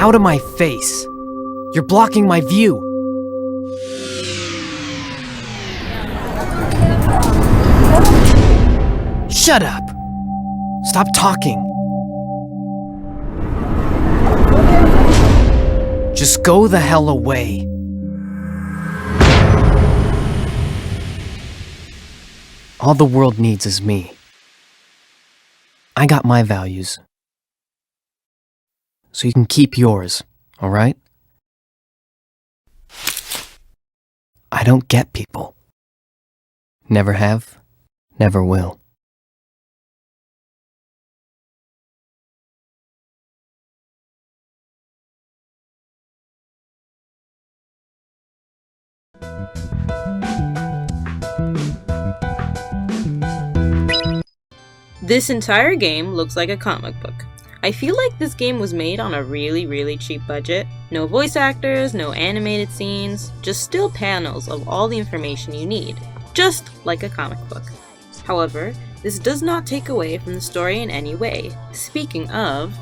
Out of my face! You're blocking my view! Shut up! Stop talking! Just go the hell away. All the world needs is me. I got my values. So you can keep yours, alright? I don't get people. Never have, never will. This entire game looks like a comic book. I feel like this game was made on a really cheap budget. No voice actors, no animated scenes, just still panels of all the information you need, just like a comic book. However, this does not take away from the story in any way. Speaking of...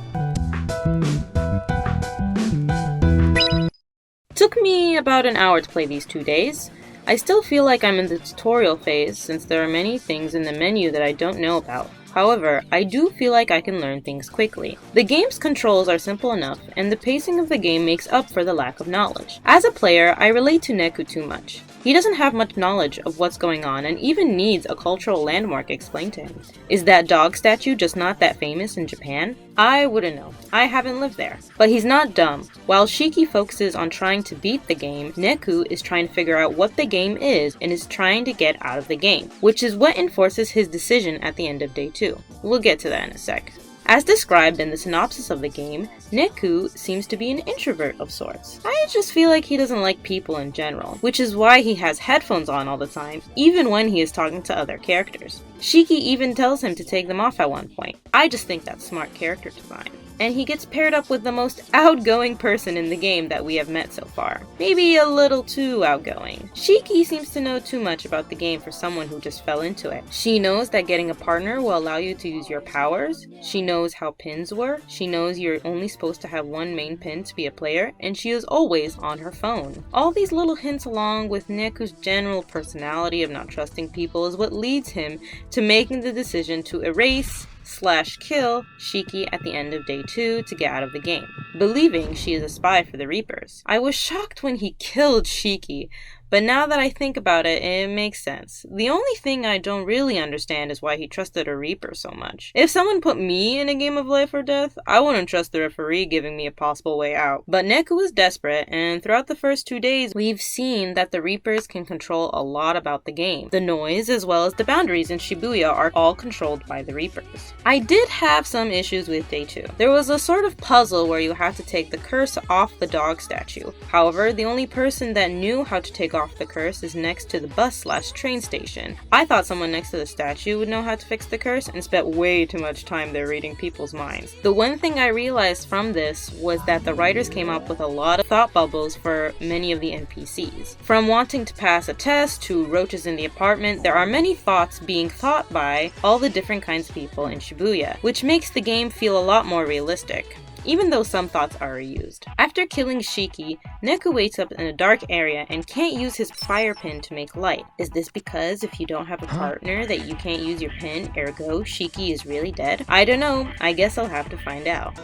Took me about an hour to play these 2 days. I still feel like I'm in the tutorial phase since there are many things in the menu that I don't know about. However, I do feel like I can learn things quickly. The game's controls are simple enough, and the pacing of the game makes up for the lack of knowledge. As a player, I relate to Neku too much. He doesn't have much knowledge of what's going on and even needs a cultural landmark explained to him. Is that dog statue just not that famous in Japan? I wouldn't know. I haven't lived there. But he's not dumb. While Shiki focuses on trying to beat the game, Neku is trying to figure out what the game is and is trying to get out of the game, which is what enforces his decision at the end of day 2. We'll get to that in a sec. As described in the synopsis of the game, Neku seems to be an introvert of sorts. I just feel like he doesn't like people in general, which is why he has headphones on all the time, even when he is talking to other characters. Shiki even tells him to take them off at one point. I just think that's smart character design. And he gets paired up with the most outgoing person in the game that we have met so far. Maybe a little too outgoing. Shiki seems to know too much about the game for someone who just fell into it. She knows that getting a partner will allow you to use your powers. She knows how pins work. She knows you're only supposed to have one main pin to be a player, and she is always on her phone. All these little hints along with Neku's general personality of not trusting people is what leads him to making the decision to erase/kill Shiki at the end of day 2 to get out of the game, believing she is a spy for the Reapers. I was shocked when he killed Shiki, but now that I think about it, it makes sense. The only thing I don't really understand is why he trusted a Reaper so much. If someone put me in a game of life or death, I wouldn't trust the referee giving me a possible way out. But Neku was desperate, and throughout the first 2 days, we've seen that the Reapers can control a lot about the game. The noise, as well as the boundaries in Shibuya, are all controlled by the Reapers. I did have some issues with day 2. There was a sort of puzzle where you had to take the curse off the dog statue. However, the only person that knew how to take off the curse is next to the bus/train station. I thought someone next to the statue would know how to fix the curse and spent way too much time there reading people's minds. The one thing I realized from this was that the writers came up with a lot of thought bubbles for many of the NPCs. From wanting to pass a test to roaches in the apartment, there are many thoughts being thought by all the different kinds of people in Shibuya, which makes the game feel a lot more realistic, even though some thoughts are reused. After killing Shiki, Neku wakes up in a dark area and can't use his fire pin to make light. Is this because if you don't have a partner that you can't use your pin, ergo Shiki is really dead? I don't know. I guess I'll have to find out.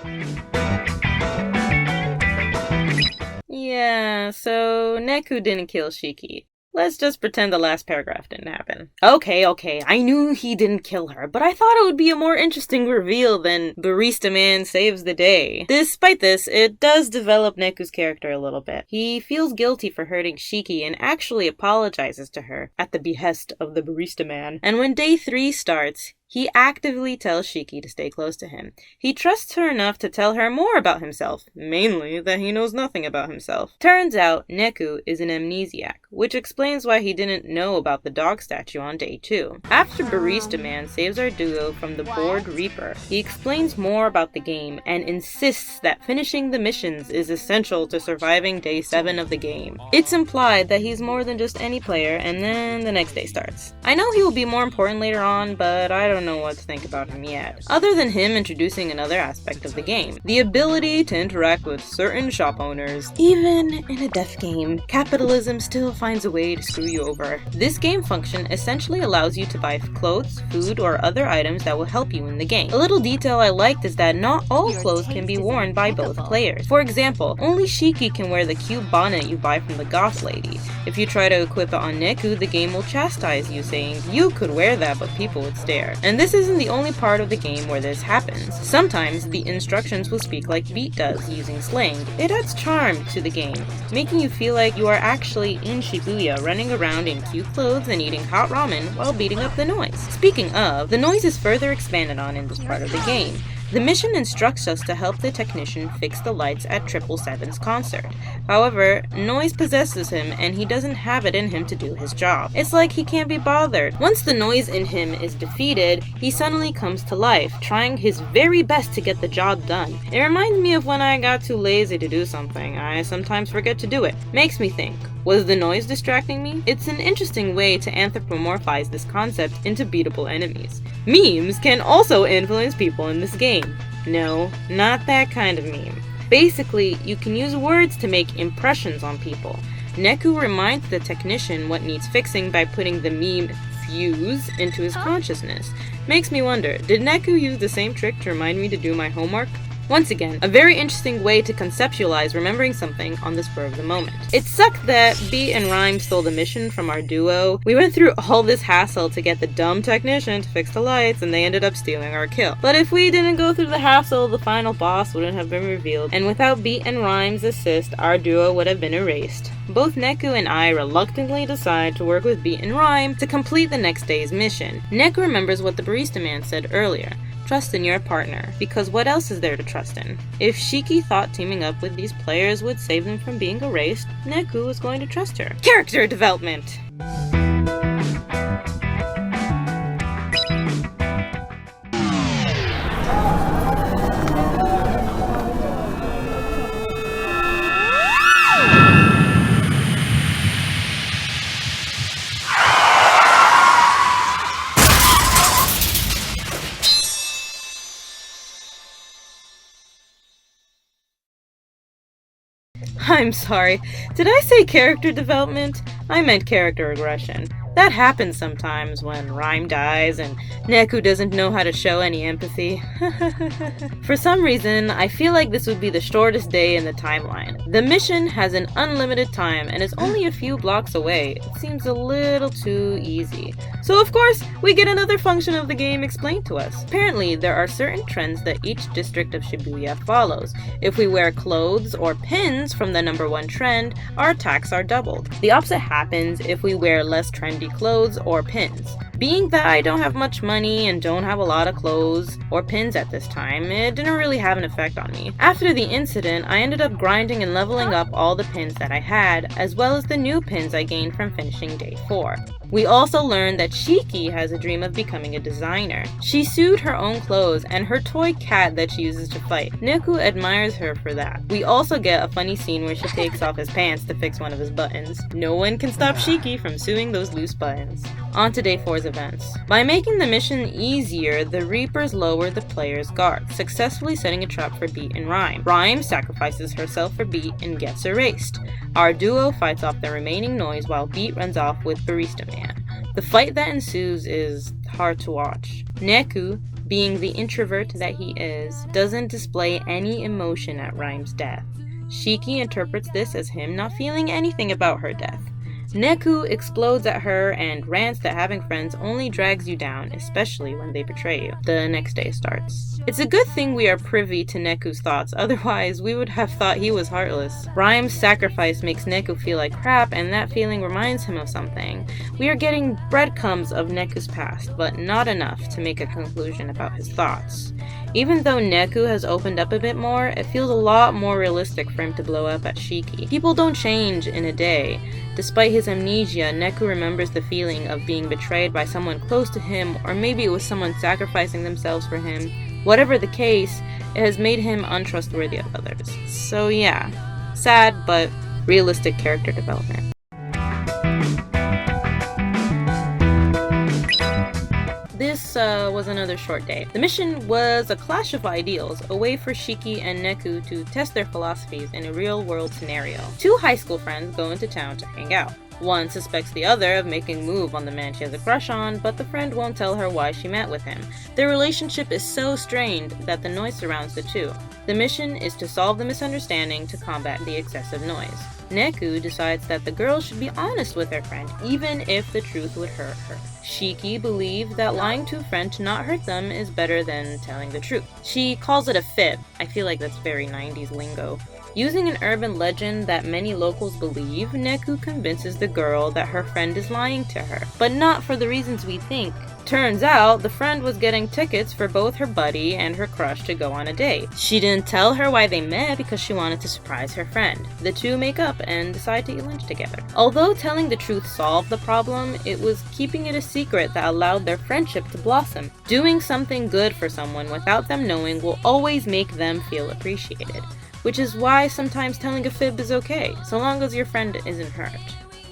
Yeah, so Neku didn't kill Shiki. Let's just pretend the last paragraph didn't happen. Okay, I knew he didn't kill her, but I thought it would be a more interesting reveal than Barista Man saves the day. Despite this, it does develop Neku's character a little bit. He feels guilty for hurting Shiki and actually apologizes to her at the behest of the Barista Man. And when day 3 starts, he actively tells Shiki to stay close to him. He trusts her enough to tell her more about himself, mainly that he knows nothing about himself. Turns out, Neku is an amnesiac, which explains why he didn't know about the dog statue on day 2. After Barista Man saves our duo from the bored Reaper, he explains more about the game and insists that finishing the missions is essential to surviving day 7 of the game. It's implied that he's more than just any player, and then the next day starts. I know he will be more important later on, but I don't don't know what to think about him yet. Other than him introducing another aspect of the game, the ability to interact with certain shop owners. Even in a death game, capitalism still finds a way to screw you over. This game function essentially allows you to buy clothes, food, or other items that will help you in the game. A little detail I liked is that not all clothes can be worn by both players. For example, only Shiki can wear the cute bonnet you buy from the goth lady. If you try to equip it on Neku, the game will chastise you, saying, "You could wear that, but people would stare." And this isn't the only part of the game where this happens. Sometimes the instructions will speak like Beat does, using slang. It adds charm to the game, making you feel like you are actually in Shibuya, running around in cute clothes and eating hot ramen while beating up the noise. Speaking of, the noise is further expanded on in this part of the game. The mission instructs us to help the technician fix the lights at 777's concert. However, noise possesses him and he doesn't have it in him to do his job. It's like he can't be bothered. Once the noise in him is defeated, he suddenly comes to life, trying his very best to get the job done. It reminds me of when I got too lazy to do something. I sometimes forget to do it. Makes me think, was the noise distracting me? It's an interesting way to anthropomorphize this concept into beatable enemies. Memes can also influence people in this game. No, not that kind of meme. Basically, you can use words to make impressions on people. Neku reminds the technician what needs fixing by putting the meme fuse into his consciousness. Makes me wonder, did Neku use the same trick to remind me to do my homework? Once again, a very interesting way to conceptualize remembering something on the spur of the moment. It sucked that Beat and Rhyme stole the mission from our duo. We went through all this hassle to get the dumb technician to fix the lights, and they ended up stealing our kill. But if we didn't go through the hassle, the final boss wouldn't have been revealed, and without Beat and Rhyme's assist, our duo would have been erased. Both Neku and I reluctantly decide to work with Beat and Rhyme to complete the next day's mission. Neku remembers what the barista man said earlier. Trust in your partner, because what else is there to trust in? If Shiki thought teaming up with these players would save them from being erased, Neku was going to trust her. Character development! I'm sorry, did I say character development? I meant character regression. That happens sometimes when Rhyme dies and Neku doesn't know how to show any empathy. For some reason, I feel like this would be the shortest day in the timeline. The mission has an unlimited time and is only a few blocks away. It seems a little too easy. So of course, we get another function of the game explained to us. Apparently, there are certain trends that each district of Shibuya follows. If we wear clothes or pins from the number 1 trend, our attacks are doubled. The opposite happens if we wear less trendy clothes or pins. Being that I don't have much money and don't have a lot of clothes or pins at this time, it didn't really have an effect on me. After the incident, I ended up grinding and leveling up all the pins that I had, as well as the new pins I gained from finishing day 4. We also learned that Shiki has a dream of becoming a designer. She sewed her own clothes and her toy cat that she uses to fight. Neku admires her for that. We also get a funny scene where she takes off his pants to fix one of his buttons. No one can stop Shiki from sewing those loose buttons. On to day 4's events. By making the mission easier, the Reapers lower the player's guard, successfully setting a trap for Beat and Rhyme. Rhyme sacrifices herself for Beat and gets erased. Our duo fights off the remaining noise while Beat runs off with Barista Man. The fight that ensues is hard to watch. Neku, being the introvert that he is, doesn't display any emotion at Rhyme's death. Shiki interprets this as him not feeling anything about her death. Neku explodes at her and rants that having friends only drags you down, especially when they betray you. The next day starts. It's a good thing we are privy to Neku's thoughts, otherwise we would have thought he was heartless. Rhyme's sacrifice makes Neku feel like crap, and that feeling reminds him of something. We are getting breadcrumbs of Neku's past, but not enough to make a conclusion about his thoughts. Even though Neku has opened up a bit more, it feels a lot more realistic for him to blow up at Shiki. People don't change in a day. Despite his amnesia, Neku remembers the feeling of being betrayed by someone close to him, or maybe it was someone sacrificing themselves for him. Whatever the case, it has made him untrustworthy of others. So yeah, sad but realistic character development. This this was another short day. The mission was a clash of ideals, a way for Shiki and Neku to test their philosophies in a real-world scenario. Two high school friends go into town to hang out. One suspects the other of making a move on the man she has a crush on, but the friend won't tell her why she met with him. Their relationship is so strained that the noise surrounds the two. The mission is to solve the misunderstanding to combat the excessive noise. Neku decides that the girl should be honest with her friend, even if the truth would hurt her. Shiki believes that lying to a friend to not hurt them is better than telling the truth. She calls it a fib. I feel like that's very 90s lingo. Using an urban legend that many locals believe, Neku convinces the girl that her friend is lying to her, but not for the reasons we think. Turns out, the friend was getting tickets for both her buddy and her crush to go on a date. She didn't tell her why they met because she wanted to surprise her friend. The two make up and decide to eat lunch together. Although telling the truth solved the problem, it was keeping it a secret that allowed their friendship to blossom. Doing something good for someone without them knowing will always make them feel appreciated. Which is why sometimes telling a fib is okay, so long as your friend isn't hurt.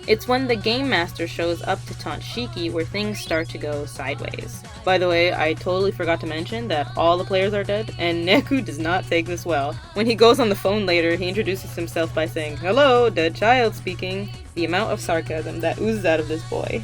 It's when the game master shows up to taunt Shiki where things start to go sideways. By the way, I totally forgot to mention that all the players are dead, and Neku does not take this well. When he goes on the phone later, he introduces himself by saying, "Hello, dead child speaking." The amount of sarcasm that oozes out of this boy.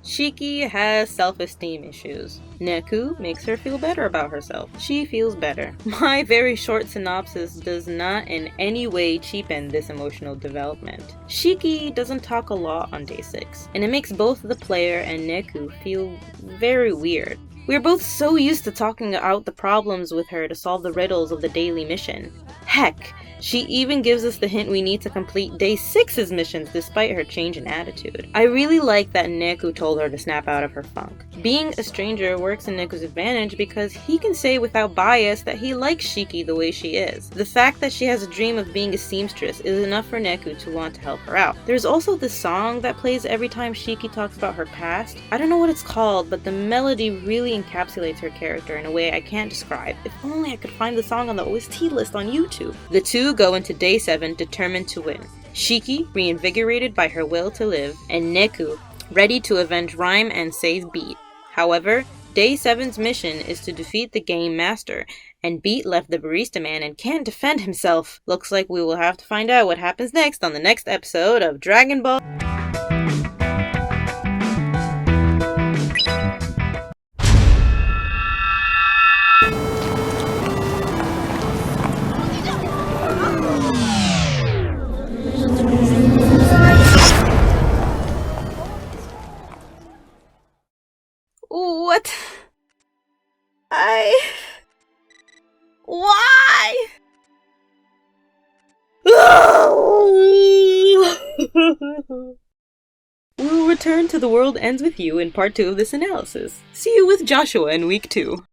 Shiki has self-esteem issues. Neku makes her feel better about herself. She feels better. My very short synopsis does not in any way cheapen this emotional development. Shiki doesn't talk a lot on day 6, and it makes both the player and Neku feel very weird. We're both so used to talking out the problems with her to solve the riddles of the daily mission. Heck, she even gives us the hint we need to complete day 6's missions despite her change in attitude. I really like that Neku told her to snap out of her funk. Being a stranger works in Neku's advantage because he can say without bias that he likes Shiki the way she is. The fact that she has a dream of being a seamstress is enough for Neku to want to help her out. There's also this song that plays every time Shiki talks about her past. I don't know what it's called, but the melody really encapsulates her character in a way I can't describe. If only I could find the song on the OST list on YouTube. The two go into day 7 determined to win. Shiki, reinvigorated by her will to live, and Neku, ready to avenge Rhyme and save Beat. However, day 7's mission is to defeat the game master, and Beat left the barista man and can't defend himself. Looks like we will have to find out what happens next on the next episode of Dragon Ball. What? Why? We will return to The World Ends With You in part 2 of this analysis. See you with Joshua in week 2.